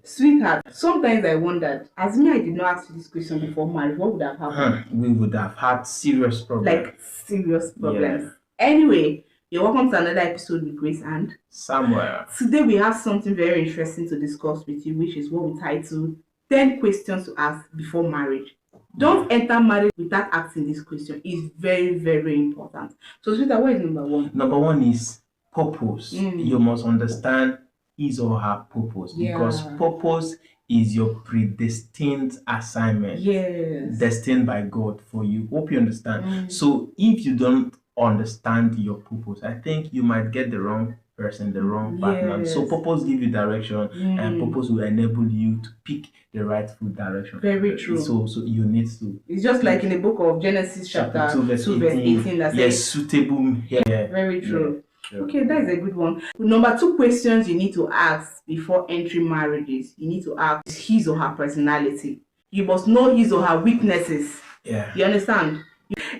Sweetheart, sometimes I wondered, as me, I did not ask you this question before marriage, what would have happened? We would have had serious problems. Like serious problems. Anyway, you're welcome to another episode with Grace and Somewhere. today we have something very interesting to discuss with you, which is what we titled 10 questions to ask before marriage. Don't enter marriage without asking this question. It's very, very important. So, sweetheart, what is number one? Number one is purpose. Mm. You must understand his or her purpose because purpose is your predestined assignment. Yes. Destined by God for you. Hope you understand. So if you don't understand your purpose, I think you might get the wrong person, the wrong partner. Yes. So purpose give you direction and purpose will enable you to pick the rightful direction. Very true. So you need to. It's just like in the book of Genesis chapter 2 verse 18 that yes, says suitable. Yeah. Very true. Yeah. Okay, that is a good one. Number two questions you need to ask before entering marriages. You need to ask his or her personality. You must know his or her weaknesses. Yeah. You understand?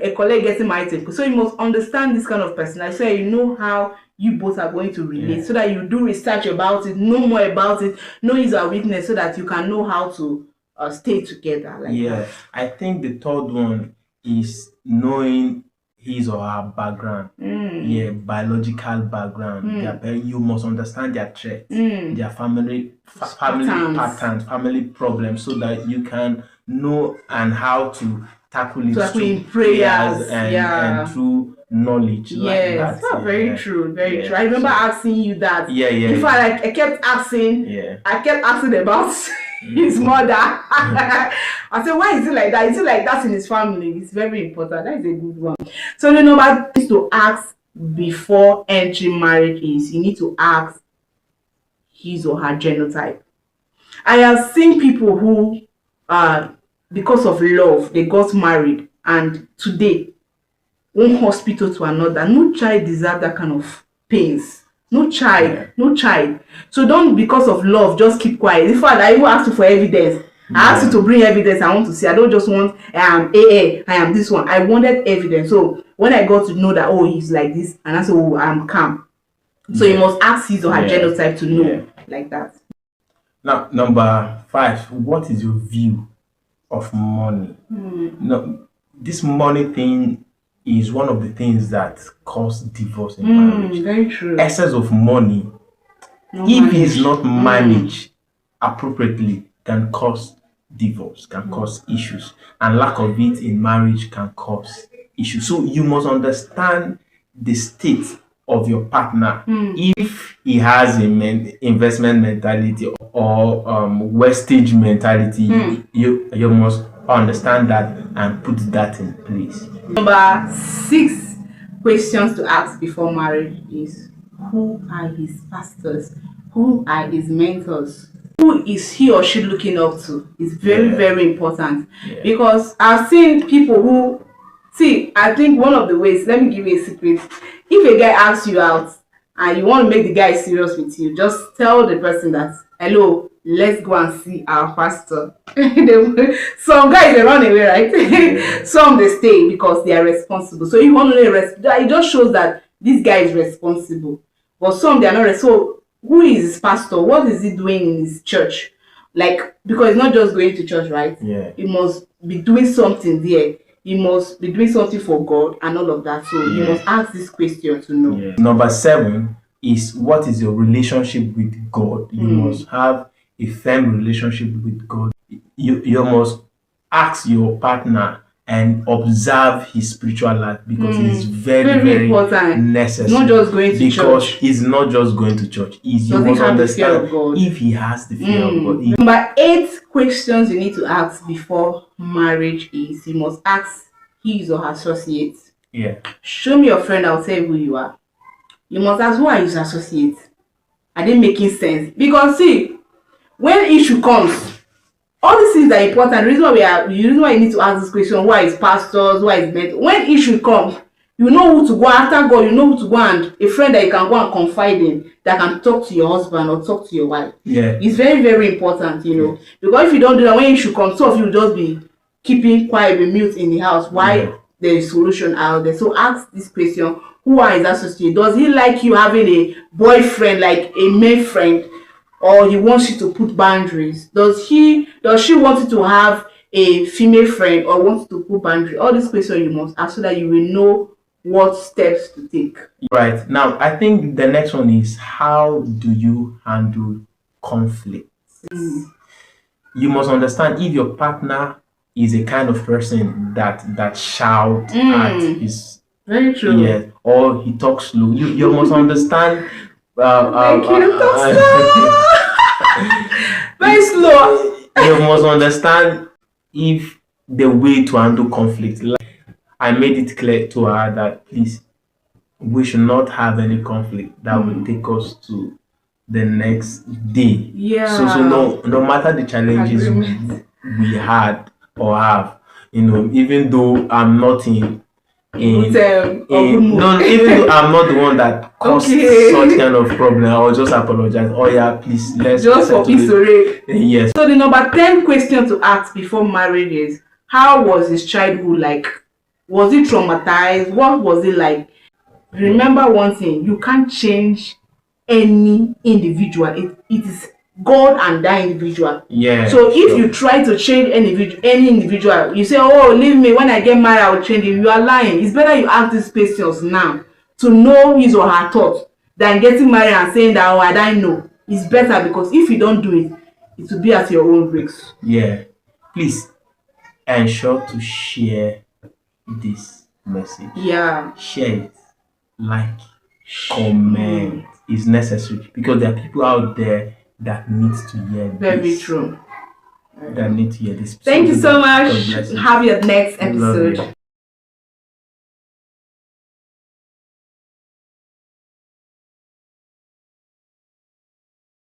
A colleague getting married, so you must understand this kind of personality so you know how you both are going to relate, so that you do research about it, know more about it, know his or her weakness, so that you can know how to stay together. That. I think the third one is knowing his or her background, biological background. You must understand their traits, their family patterns, family problems, so that you can know and how to tackle it in prayers and through knowledge. Yes, very true, very true. I remember asking you that. In fact, like, I kept asking about his mother. I said, why is it like that? Is it like that in his family? It's very important. That is a good one. So the number is to ask before entering marriage is you need to ask his or her genotype. I have seen people who because of love they got married, and today one hospital to another. No child deserves that kind of pains. No child. So don't, because of love, just keep quiet. In fact, I even asked you for evidence. I asked you to bring evidence. I want to see. I don't just want I am this one. I wanted evidence. So when I got to know that he's like this, and I said, I'm calm. So you must ask his or her genotype to know like that. Now, number 5. What is your view of money? No, this money thing is one of the things that cause divorce in marriage. Very true. Excess of money, if it's not managed appropriately, can cause divorce, can cause issues, and lack of it in marriage can cause issues. So you must understand the state of your partner. If he has an investment mentality or wastage mentality, you must understand that and put that in place. Number 6 questions to ask before marriage is who are his pastors? Who are his mentors? Who is he or she looking up to? It's very, very important. Because I've seen people who I think one of the ways, let me give you a secret. If a guy asks you out and you want to make the guy serious with you, just tell the person that, hello, let's go and see our pastor. Some guys, they run away, right? Some, they stay because they are responsible. So you want to know, it just shows that this guy is responsible. But some, they are not. So who is his pastor? What is he doing in his church? Like, because it's not just going to church, right? He must be doing something there. He must be doing something for God and all of that. So you must ask this question to know. Number 7 is what is your relationship with God? You must have a firm relationship with God. You must ask your partner and observe his spiritual life because it's very, very important. Necessary. Not just going to because church. He's not just going to church. You must understand if he has the fear of God. Number 8 questions you need to ask before marriage is you must ask his or her associates. Show me your friend, I'll tell you who you are. You must ask who are his associates. Are they making sense? Because see, when issue comes, all these things are important. The reason why you need to ask this question, who are his pastors, who are his mentors. When issue comes, you know who to go after God, you know who to go, and a friend that you can go and confide in that can talk to your husband or talk to your wife. It's very, very important, because if you don't do that, when issue comes, some of you will just be keeping quiet, be mute in the house while there is solution out there. So ask this question, who are his associates? Does he like you having a boyfriend, like a male friend? or he wants you to put boundaries? Does she want you to have a female friend or wants to put boundaries? All these questions you must ask so that you will know what steps to take. Right. Now, I think the next one is, how do you handle conflict? You must understand, if your partner is a kind of person that shout at his, Very true. yes, or he talks slow, you must understand. Thank you. Talk slow. Very slow. You must understand if the way to handle conflict. Like, I made it clear to her that please, we should not have any conflict that will take us to the next day. Yeah. So no matter the challenges we had or have, even though I'm not in no, even though I'm not the one that caused such kind of problem, I will just apologize. Oh yeah, please, let's just for peace to reign. Yes. So the number 10 question to ask before marriage is, how was his childhood like? Was he traumatized? What was it like? Remember one thing, you can't change any individual. It is God and that individual. Yeah. So if you try to change any individual, you say, oh, leave me, when I get married, I will change him. You are lying. It's better you ask these questions now to know his or her thoughts than getting married and saying that, oh, I don't know. It's better, because if you don't do it, it will be at your own risk. Yeah. Please ensure to share this message. Yeah. Share it. Like, comment is necessary, because there are people out there that need to hear this. Very true. That need to hear this. Thank you so much. Have your next episode.